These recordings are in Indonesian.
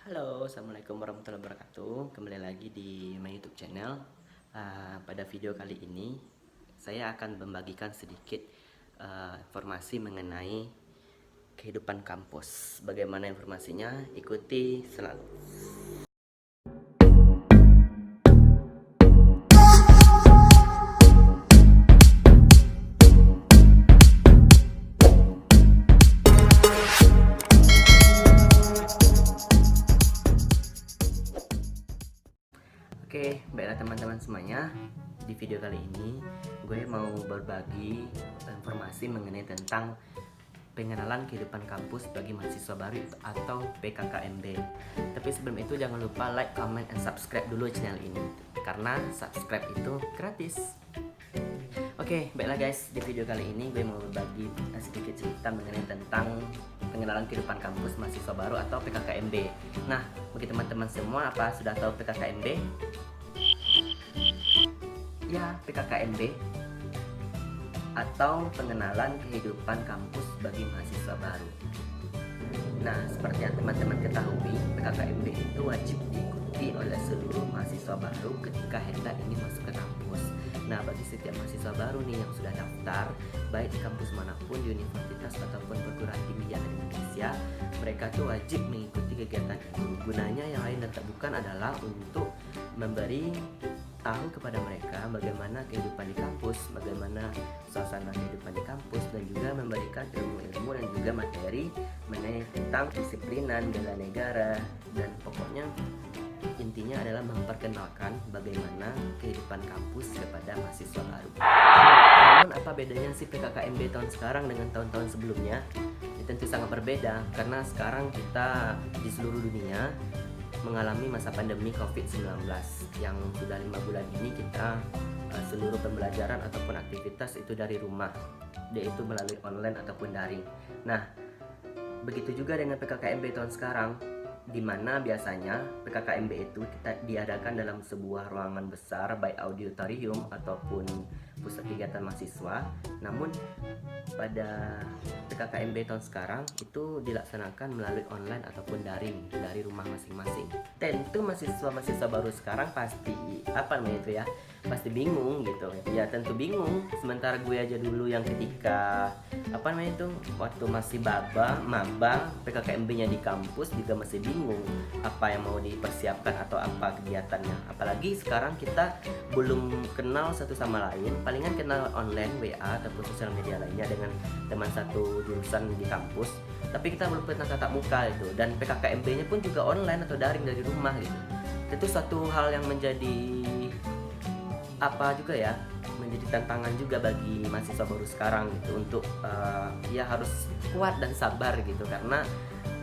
Halo, assalamualaikum warahmatullahi wabarakatuh. Kembali lagi di my YouTube channel. Pada video kali ini, saya akan membagikan sedikit informasi mengenai kehidupan kampus. Bagaimana informasinya? Ikuti selalu. Oke, baiklah teman-teman semuanya. Di video kali ini, gue mau berbagi informasi mengenai tentang pengenalan kehidupan kampus bagi mahasiswa baru atau PKKMB. Tapi sebelum itu jangan lupa like, comment, and subscribe dulu channel ini, karena subscribe itu gratis. Oke, baiklah guys, di video kali ini gue mau berbagi sedikit cerita mengenai tentang pengenalan kehidupan kampus mahasiswa baru atau PKKMB. Nah, bagi teman-teman semua, apa sudah tahu PKKMB? Ya, PKKMB atau pengenalan kehidupan kampus bagi mahasiswa baru. Nah, seperti yang teman-teman ketahui, PKKMB itu wajib diikuti oleh seluruh mahasiswa baru ketika hendak ingin masuk ke kampus. Nah, bagi setiap mahasiswa baru nih yang sudah daftar, baik di kampus manapun, di universitas ataupun perguruan tinggi yang ada di Indonesia, mereka tuh wajib mengikuti kegiatan itu. Gunanya yang lain dan tak bukan adalah untuk memberi tahu kepada mereka bagaimana kehidupan di kampus, bagaimana suasana kehidupan di kampus, dan juga memberikan ilmu-ilmu dan juga materi mengenai tentang disiplinan, bela negara, dan pokoknya intinya adalah memperkenalkan bagaimana kehidupan kampus kepada mahasiswa baru. Namun apa bedanya sih PKKMB tahun sekarang dengan tahun-tahun sebelumnya? Ya, tentu sangat berbeda karena sekarang kita di seluruh dunia mengalami masa pandemi COVID-19 yang sudah 5 bulan ini kita seluruh pembelajaran ataupun aktivitas itu dari rumah, yaitu melalui online ataupun daring. Nah, begitu juga dengan PKKMB tahun sekarang, di mana biasanya PKKMB itu kita diadakan dalam sebuah ruangan besar, baik auditorium ataupun pusat kegiatan mahasiswa. Namun pada PKKMB tahun sekarang itu dilaksanakan melalui online ataupun daring dari rumah masing-masing. Tentu mahasiswa baru sekarang pasti pasti bingung gitu ya, tentu bingung. Sementara gue aja dulu yang ketika waktu masih maba PKKMB-nya di kampus juga masih bingung apa yang mau dipersiapkan atau apa kegiatannya. Apalagi sekarang kita belum kenal satu sama lain, palingan kenal online, WA ataupun sosial media lainnya dengan teman satu jurusan di kampus, tapi kita belum pernah tatap muka itu. Dan PKKMB-nya pun juga online atau daring dari rumah gitu. Itu suatu hal yang menjadi menjadi tantangan juga bagi mahasiswa baru sekarang gitu, untuk ya harus kuat dan sabar gitu, karena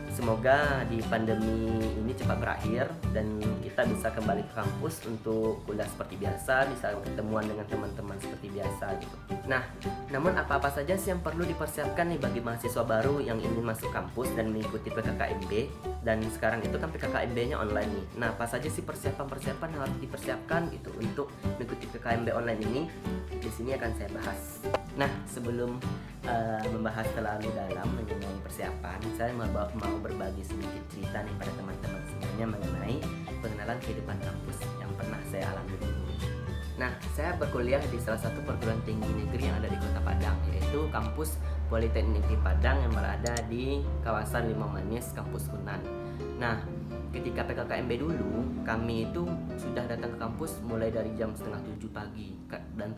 semoga di pandemi ini cepat berakhir dan kita bisa kembali ke kampus untuk kuliah seperti biasa, bisa ketemuan dengan teman-teman seperti biasa gitu. Nah, namun apa-apa saja sih yang perlu dipersiapkan nih bagi mahasiswa baru yang ingin masuk kampus dan mengikuti PKKMB? Dan sekarang itu kan PKKMB-nya online nih. Nah, apa saja sih persiapan-persiapan yang harus dipersiapkan gitu untuk mengikuti PKKMB online ini? Di sini akan saya bahas. Nah, sebelum membahas terlalu dalam mengenai persiapan, saya mau berbagi sedikit cerita nih pada teman-teman semuanya mengenai pengenalan kehidupan kampus yang pernah saya alami dulu. Nah, saya berkuliah di salah satu perguruan tinggi negeri yang ada di Kota Padang, yaitu kampus Politeknik Negeri Padang yang berada di kawasan Limau Manis, kampus Unan. Nah, ketika PKKMB dulu, kami itu sudah datang ke kampus mulai dari jam setengah 7 pagi, dan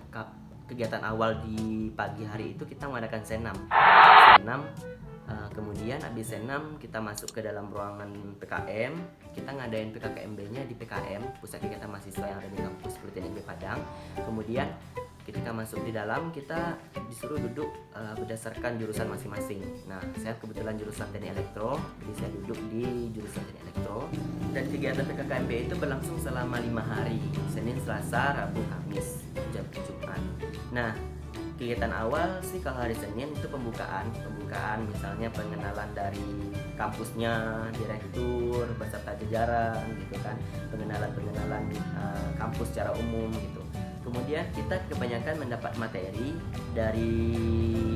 kegiatan awal di pagi hari itu kita mengadakan senam. Kemudian habis senam kita masuk ke dalam ruangan PKM, kita ngadain PKKMB-nya di PKM, pusat kegiatan mahasiswa yang ada di kampus Politeknik Negeri Padang. Kemudian ketika masuk di dalam kita disuruh duduk berdasarkan jurusan masing-masing. Nah, saya kebetulan jurusan Teknik Elektro, jadi saya duduk di jurusan Teknik Elektro. Dan kegiatan PKKMB itu berlangsung selama 5 hari, Senin, Selasa, Rabu, Kamis, Jumat. Nah, kegiatan awal sih kalau hari Senin itu pembukaan misalnya pengenalan dari kampusnya, direktur beserta jajaran gitu kan, pengenalan kampus secara umum gitu. Kemudian kita kebanyakan mendapat materi dari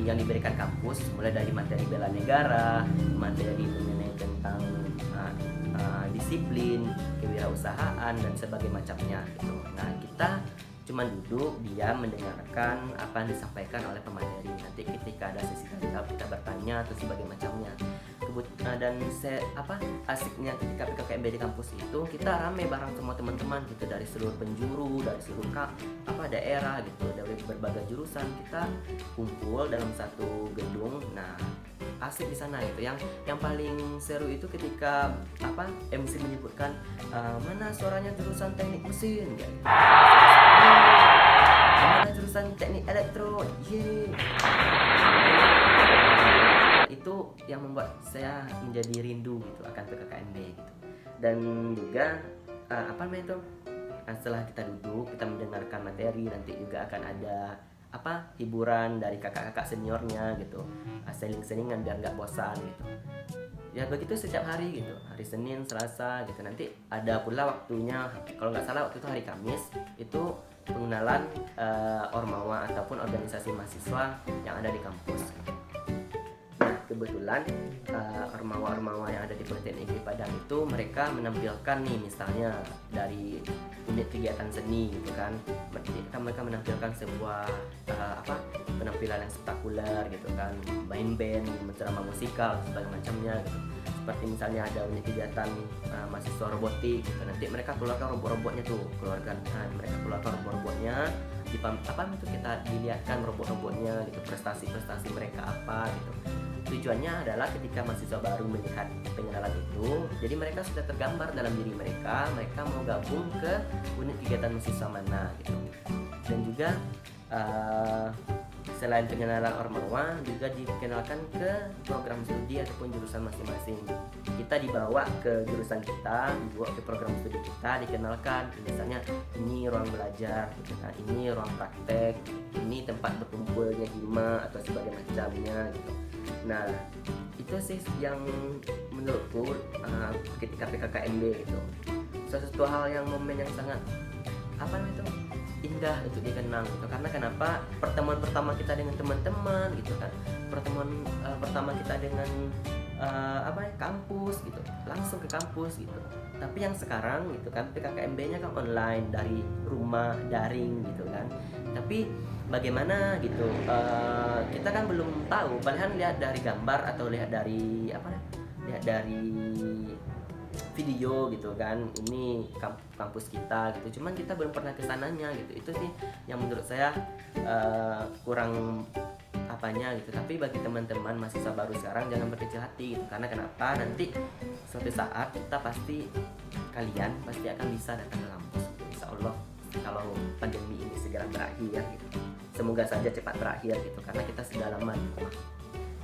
yang diberikan kampus, mulai dari materi bela negara, materi mengenai tentang disiplin, kewirausahaan dan sebagainya macamnya gitu. Nah, kita cuma duduk diam mendengarkan apa yang disampaikan oleh pemateri. Nanti ketika ada sesi tanya jawab kita bertanya atau sebagainya macamnya. Dan asiknya ketika PKKMB di kampus itu kita rame bareng semua teman-teman gitu, dari seluruh penjuru, dari seluruh daerah gitu, dari berbagai jurusan kita kumpul dalam satu gedung. Nah, asik di sana itu. Yang paling seru itu ketika MC menyebutkan mana suaranya jurusan teknik mesin gitu. Mana jurusan teknik elektro. Itu yang membuat saya menjadi rindu gitu akan PKKMB gitu. Dan juga setelah kita duduk, kita mendengarkan materi, nanti juga akan ada hiburan dari kakak-kakak seniornya gitu, seling-selingan biar nggak bosan gitu. Ya begitu setiap hari gitu, hari Senin, Selasa gitu. Nanti ada pula waktunya, kalau nggak salah waktu itu hari Kamis, itu pengenalan ormawa ataupun organisasi mahasiswa yang ada di kampus. Nah, kebetulan ormawa-ormawa yang ada di Politeknik Negeri Padang itu mereka menampilkan nih, misalnya dari unit kegiatan seni gitu kan, mereka menampilkan sebuah penampilan yang spektakuler gitu kan, main band, menceramah musikal, sebagainya macamnya gitu. Seperti misalnya ada unit kegiatan mahasiswa robotik gitu, nanti mereka keluarkan robot-robotnya tuh, mereka keluarkan robot-robotnya, itu kita dilihatkan robot-robotnya gitu, prestasi-prestasi mereka apa gitu. Tujuannya adalah ketika mahasiswa baru melihat pengenalan itu, jadi mereka sudah tergambar dalam diri mereka mau gabung ke unit kegiatan mahasiswa mana gitu. Dan juga selain pengenalan ormawa, juga dikenalkan ke program studi ataupun jurusan masing-masing. Kita dibawa ke jurusan kita, dibawa ke program studi kita, dikenalkan misalnya ini ruang belajar gitu kan, ini ruang praktek, ini tempat berkumpulnya hima atau sebagainya macamnya gitu. Nah, itu sih yang menurutku ketika PKKMB itu sesuatu hal yang momen yang sangat indah untuk dikenang gitu. Karena kenapa? Pertemuan pertama kita dengan teman-teman gitu kan, pertemuan pertama kita dengan kampus gitu, langsung ke kampus gitu. Tapi yang sekarang gitu kan, PKKMB-nya kan online, dari rumah, daring gitu kan. Tapi bagaimana gitu, kita kan belum tahu, palingan lihat dari gambar atau lihat dari video gitu kan, ini kampus kita gitu. Cuman kita belum pernah kesananya gitu. Itu sih yang menurut saya kurang gitu. Tapi bagi teman-teman mahasiswa baru sekarang jangan berkecil hati gitu. Karena kenapa? Nanti suatu saat kalian pasti akan bisa datang ke kampus gitu. Insya Allah, kalau pandemi ini segera berakhir gitu. Semoga saja cepat berakhir gitu, karena kita sudah lama di rumah.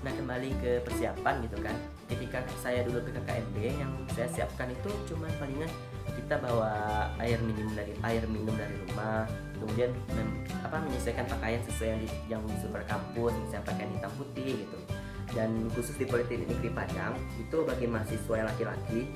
Nah, kembali ke persiapan gitu kan. Ketika saya dulu ke KKMB, yang saya siapkan itu cuma palingan kita bawa air minum dari rumah, kemudian menyesuaikan pakaian sesuai yang disuruh kampus, misalnya pakaian hitam putih gitu. Dan khusus di Politeknik Negeri Padang itu bagi mahasiswa yang laki-laki,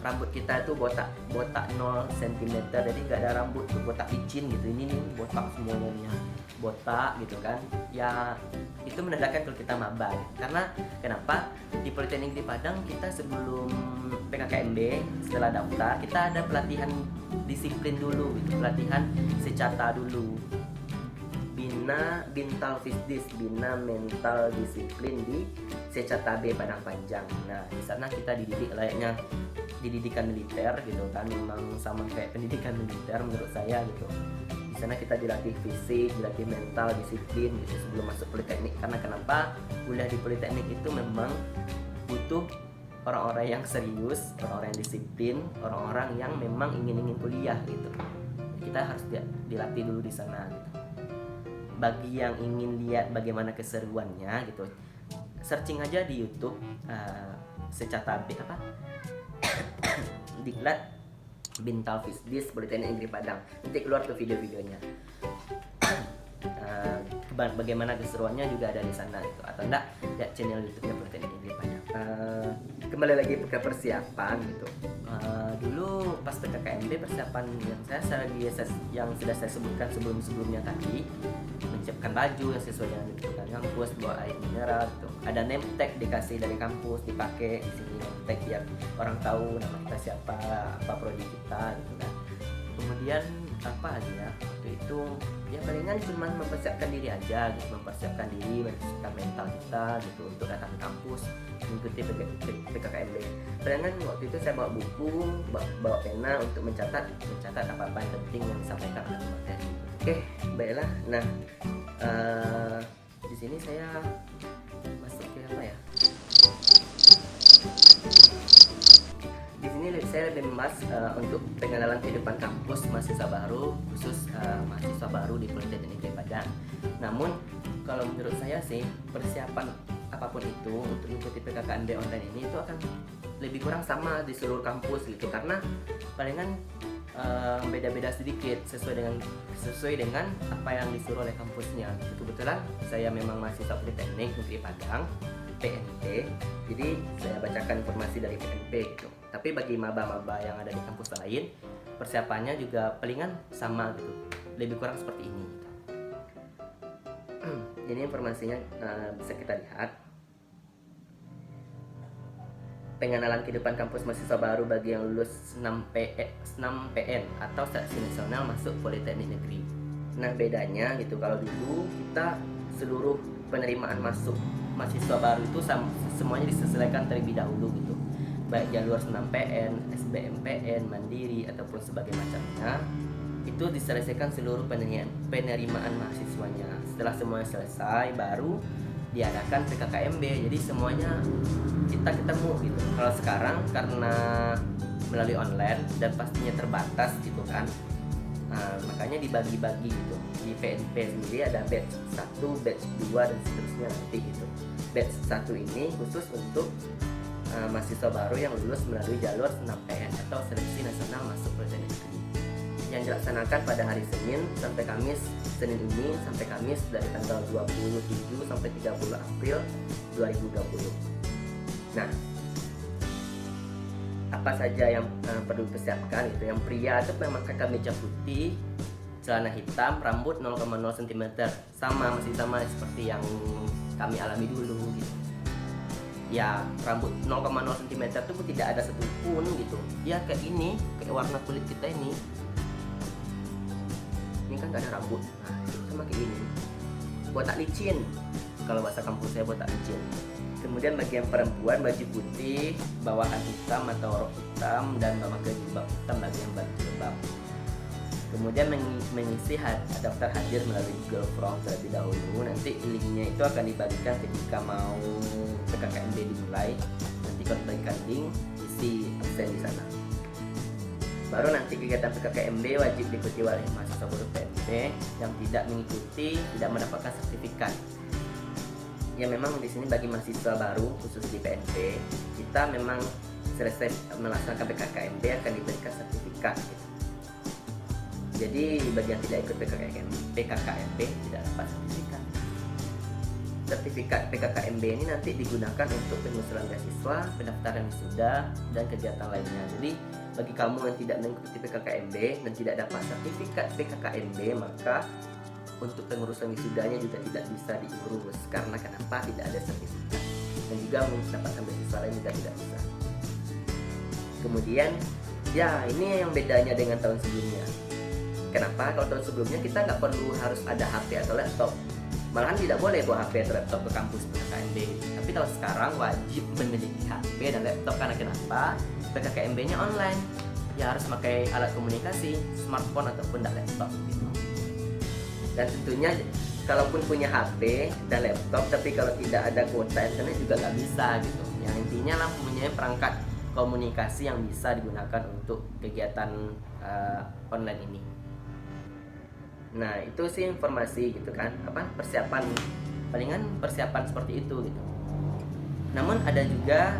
rambut kita itu botak 0 cm, jadi nggak ada rambut tuh, botak licin gitu. Ini nih botak semuanya, botak gitu kan. Ya itu menandakan kalau kita maba gitu. Karena kenapa? Di Politeknik di Padang kita sebelum PKKMB, setelah daftar kita ada pelatihan disiplin dulu gitu, pelatihan secata dulu. Bina mental disiplin di Secata B Padang Panjang. Nah, di sana kita dididik layaknya dididikan militer gitu kan, memang sama kayak pendidikan militer menurut saya gitu. Di sana kita dilatih fisik, dilatih mental, disiplin gitu sebelum masuk Politeknik. Karena kenapa? Kuliah di Politeknik itu memang butuh orang-orang yang serius, orang-orang yang disiplin, orang-orang yang memang ingin kuliah gitu. Kita harus dilatih dulu di sana gitu. Bagi yang ingin lihat bagaimana keseruannya gitu, searching aja di YouTube Secata B Diklat Bintal Fisdis Politeknik Negeri Padang, nanti keluar tuh video-videonya. Bagaimana keseruannya juga ada di sana gitu. Atau enggak lihat channel YouTube-nya Politeknik Negeri Padang. kembali lagi ke persiapan gitu. Dulu pas PKKMB persiapan yang sudah saya sebutkan sebelumnya tadi, menyiapkan baju yang sesuai dengan kebutuhan kampus, bawa air mineral gitu. Ada name tag dikasih dari kampus dipakai di sini, name tag biar orang tahu nama kita siapa, apa prodi kita gitu kan. Kemudian apa lagi ya, waktu itu ya palingan cuma mempersiapkan diri aja gitu, mempersiapkan mental kita gitu untuk datang ke kampus mengikuti PKKMB. Palingan waktu itu saya bawa buku, bawa pena untuk mencatat apa-apa yang penting yang disampaikan oleh materi. Oke, baiklah. Nah, di sini saya masuk ke apa ya? Di sini saya lebih membahas untuk pengenalan kehidupan kampus mahasiswa baru, khusus mahasiswa baru di Politeknik Negeri Padang. Namun kalau menurut saya sih, persiapan apapun itu untuk mengikuti PKKMB online ini itu akan lebih kurang sama di seluruh kampus gitu, karena palingan beda-beda sedikit sesuai dengan apa yang disuruh oleh kampusnya. Kebetulan saya memang mahasiswa Politeknik Negeri Padang, PNP, jadi saya bacakan informasi dari PNP gitu. Tapi bagi maba-maba yang ada di kampus lain, persiapannya juga palingan sama gitu, lebih kurang seperti ini gitu. Jadi informasinya bisa kita lihat. Pengenalan kehidupan kampus mahasiswa baru bagi yang lulus 6 PN atau seleksi nasional masuk Politeknik Negeri. Nah, bedanya gitu, kalau dulu kita seluruh penerimaan masuk mahasiswa baru itu semuanya disesuaikan terlebih dahulu gitu, baik jalur 6 PN, SBMPN, Mandiri ataupun sebagainya macamnya, itu diselesaikan seluruh penerimaan mahasiswanya. Setelah semuanya selesai, baru diadakan PKKMB. Jadi semuanya kita ketemu gitu. Kalau sekarang karena melalui online dan pastinya terbatas gitu kan, makanya dibagi-bagi gitu. Di PNP sendiri ada batch 1, batch 2 dan seterusnya nanti gitu. Batch 1 ini khusus untuk mahasiswa baru yang lulus melalui jalur 6PN atau seleksi nasional masuk Politeknik Negeri, yang dilaksanakan pada hari Senin ini sampai Kamis dari tanggal 27 sampai 30 April 2020. Nah, apa saja yang perlu dipersiapkan itu? Yang pria itu memakai kemeja putih, celana hitam, rambut 0,0 cm, masih sama seperti yang kami alami dulu gitu. Ya, rambut 0,0 cm itu tidak ada satupun gitu. Ya kayak ini, kayak warna kulit kita ini kan gak ada rambut. Nah, sama kayak gini, botak licin, kalau bahasa kampus saya botak licin. Kemudian bagi yang perempuan, baju putih, bawahan hitam atau rok hitam, dan memakai jilbab hitam bagi yang berjilbab. Kemudian mengisi daftar hadir melalui Google Form terlebih dahulu. Nanti linknya itu akan dibagikan ketika mau PKKMB dimulai. Nanti kalau dibagikan link, isi absen di sana. Baru nanti kegiatan PKKMB wajib diikuti oleh mahasiswa baru PNP. Yang tidak mengikuti tidak mendapatkan sertifikat. Ya memang di sini bagi mahasiswa baru khusus di PNP, kita memang selesai melaksanakan PKKMB akan diberikan sertifikat gitu. Jadi bagi yang tidak ikut PKKMB tidak dapat sertifikat. Sertifikat PKKMB ini nanti digunakan untuk pengusulan beasiswa, pendaftaran wisuda, dan kegiatan lainnya. Jadi bagi kamu yang tidak mengikuti PKKMB dan tidak dapat sertifikat PKKMB, maka untuk pengurusan wisudanya juga tidak bisa diurus. Karena kenapa? Tidak ada sertifikat. Dan juga mendapatkan beasiswa lain juga tidak bisa. Kemudian, ya ini yang bedanya dengan tahun sebelumnya. Kenapa? Kalau tahun sebelumnya kita nggak perlu harus ada HP atau laptop. Malahan tidak boleh bawa HP atau laptop ke kampus PKKMB. Tapi tahun sekarang wajib memiliki HP dan laptop. Karena kenapa? PKKMB-nya online. Ya harus pakai alat komunikasi, smartphone ataupun laptop gitu. Dan tentunya kalaupun punya HP dan laptop, tapi kalau tidak ada kuota internet juga nggak bisa gitu. Yang intinya lah mempunyai perangkat komunikasi yang bisa digunakan untuk kegiatan online ini. Nah, itu sih informasi gitu kan, palingan persiapan seperti itu gitu. Namun ada juga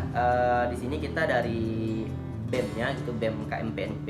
di sini kita dari BEM-nya gitu, BEM KMPNP